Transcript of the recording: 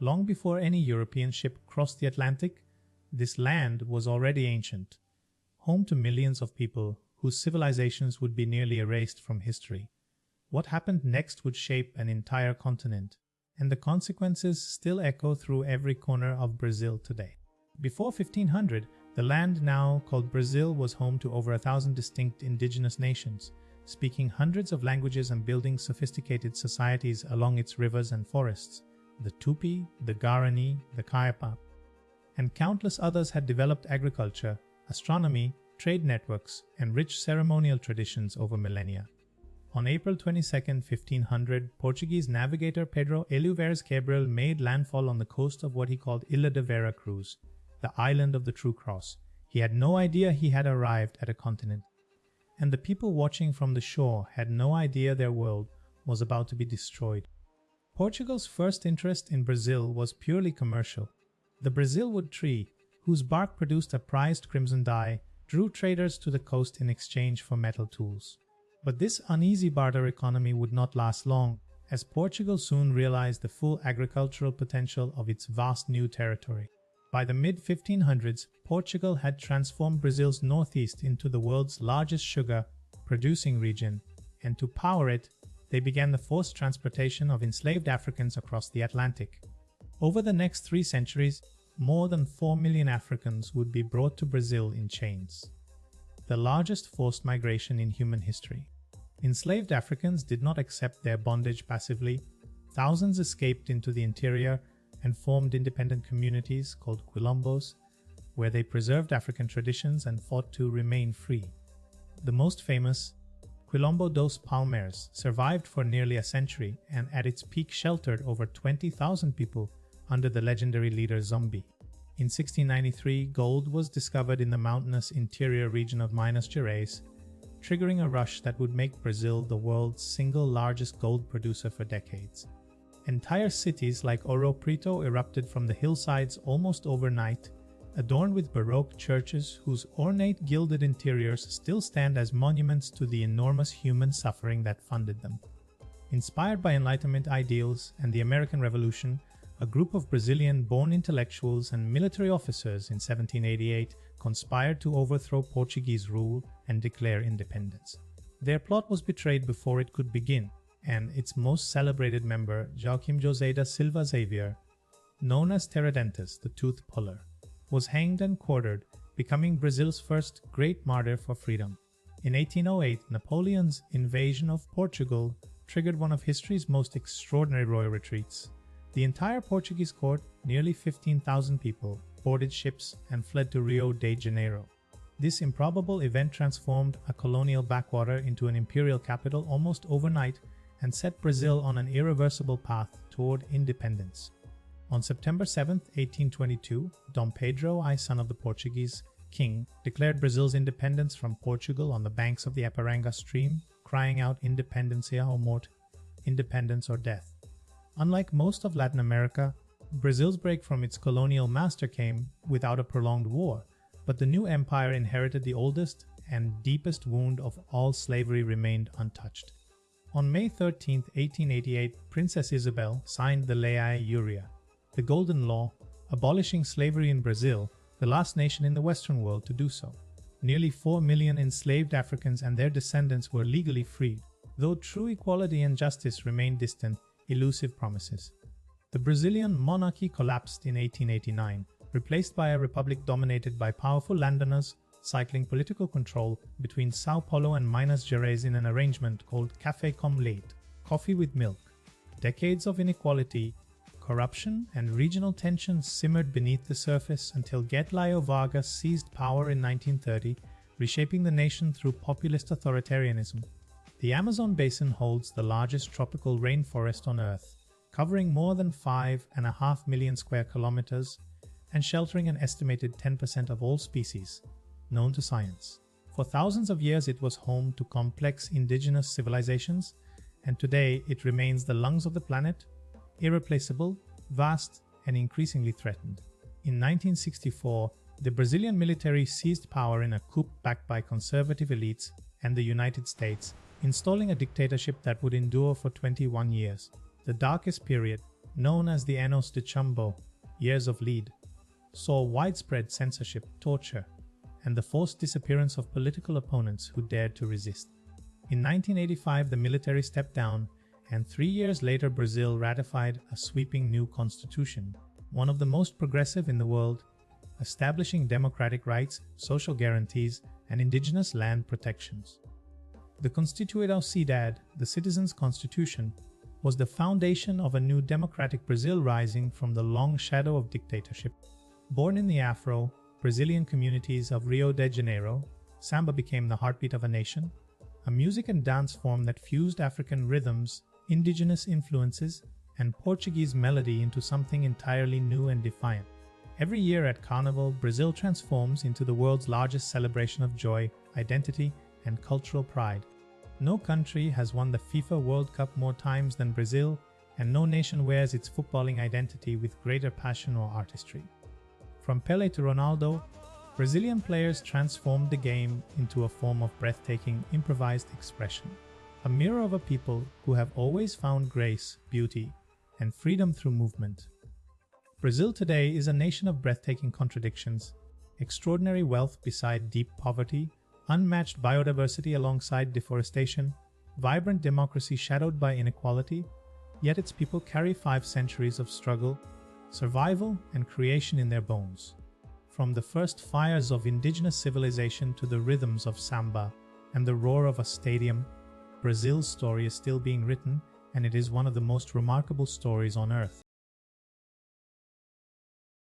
Long before any European ship crossed the Atlantic, this land was already ancient, home to millions of people whose civilizations would be nearly erased from history. What happened next would shape an entire continent, and the consequences still echo through every corner of Brazil today. Before 1500, the land now called Brazil was home to over 1,000 distinct indigenous nations, speaking hundreds of languages and building sophisticated societies along its rivers and forests. The Tupi, the Guarani, the Kayapa, and countless others had developed agriculture, astronomy, trade networks, and rich ceremonial traditions over millennia. On April 22, 1500, Portuguese navigator Pedro Eleuveres Cabral made landfall on the coast of what he called Ilha de Vera Cruz, the island of the True Cross. He had no idea he had arrived at a continent, and the people watching from the shore had no idea their world was about to be destroyed. Portugal's first interest in Brazil was purely commercial. The Brazilwood tree, whose bark produced a prized crimson dye, drew traders to the coast in exchange for metal tools. But this uneasy barter economy would not last long, as Portugal soon realized the full agricultural potential of its vast new territory. By the mid-1500s, Portugal had transformed Brazil's northeast into the world's largest sugar-producing region, and to power it, they began the forced transportation of enslaved Africans across the Atlantic. Over the next 3 centuries, more than 4 million Africans would be brought to Brazil in chains, the largest forced migration in human history. Enslaved Africans did not accept their bondage passively. Thousands escaped into the interior and formed independent communities called quilombos, where they preserved African traditions and fought to remain free. The most famous, Quilombo dos Palmares, survived for nearly a century and at its peak sheltered over 20,000 people under the legendary leader Zumbi. In 1693, gold was discovered in the mountainous interior region of Minas Gerais, triggering a rush that would make Brazil the world's single largest gold producer for decades. Entire cities like Ouro Preto erupted from the hillsides almost overnight, adorned with Baroque churches whose ornate gilded interiors still stand as monuments to the enormous human suffering that funded them. Inspired by Enlightenment ideals and the American Revolution, a group of Brazilian-born intellectuals and military officers in 1788 conspired to overthrow Portuguese rule and declare independence. Their plot was betrayed before it could begin, and its most celebrated member, Joaquim José da Silva Xavier, known as Tiradentes, the Tooth Puller, was hanged and quartered, becoming Brazil's first great martyr for freedom. In 1808, Napoleon's invasion of Portugal triggered one of history's most extraordinary royal retreats. The entire Portuguese court, nearly 15,000 people, boarded ships and fled to Rio de Janeiro. This improbable event transformed a colonial backwater into an imperial capital almost overnight and set Brazil on an irreversible path toward independence. On September 7, 1822, Dom Pedro I, son of the Portuguese king, declared Brazil's independence from Portugal on the banks of the Ipiranga stream, crying out "Independencia ou morte," independence or death. Unlike most of Latin America, Brazil's break from its colonial master came without a prolonged war, but the new empire inherited the oldest and deepest wound of all slavery remained untouched. On May 13, 1888, Princess Isabel signed the Lei Áurea, the Golden Law, abolishing slavery in Brazil, the last nation in the Western world to do so. Nearly 4 million enslaved Africans and their descendants were legally freed, though true equality and justice remained distant, elusive promises. The Brazilian monarchy collapsed in 1889, replaced by a republic dominated by powerful landowners, cycling political control between São Paulo and Minas Gerais in an arrangement called Café com Leite, coffee with milk. Decades of inequality, corruption, and regional tensions simmered beneath the surface until Getúlio Vargas seized power in 1930, reshaping the nation through populist authoritarianism. The Amazon basin holds the largest tropical rainforest on Earth, covering more than 5.5 million square kilometers and sheltering an estimated 10% of all species known to science. For thousands of years it was home to complex indigenous civilizations, and today it remains the lungs of the planet, irreplaceable, vast, and increasingly threatened. In 1964, the Brazilian military seized power in a coup backed by conservative elites and the United States, installing a dictatorship that would endure for 21 years, the darkest period known as the Anos de Chumbo, years of lead, saw widespread censorship, torture, and the forced disappearance of political opponents who dared to resist. In 1985, the military stepped down, and 3 years later Brazil ratified a sweeping new constitution, one of the most progressive in the world, establishing democratic rights, social guarantees, and indigenous land protections. The Constituição Cidade, the citizens' constitution, was the foundation of a new democratic Brazil rising from the long shadow of dictatorship. Born in the Afro-Brazilian communities of Rio de Janeiro, samba became the heartbeat of a nation, a music and dance form that fused African rhythms, indigenous influences, and Portuguese melody into something entirely new and defiant. Every year at Carnival, Brazil transforms into the world's largest celebration of joy, identity, and cultural pride. No country has won the FIFA World Cup more times than Brazil, and no nation wears its footballing identity with greater passion or artistry. From Pelé to Ronaldo, Brazilian players transformed the game into a form of breathtaking, improvised expression, a mirror of a people who have always found grace, beauty, and freedom through movement. Brazil today is a nation of breathtaking contradictions, extraordinary wealth beside deep poverty, unmatched biodiversity alongside deforestation, vibrant democracy shadowed by inequality, yet its people carry 5 centuries of struggle, survival, and creation in their bones. From the first fires of indigenous civilization to the rhythms of samba and the roar of a stadium, Brazil's story is still being written, and it is one of the most remarkable stories on earth.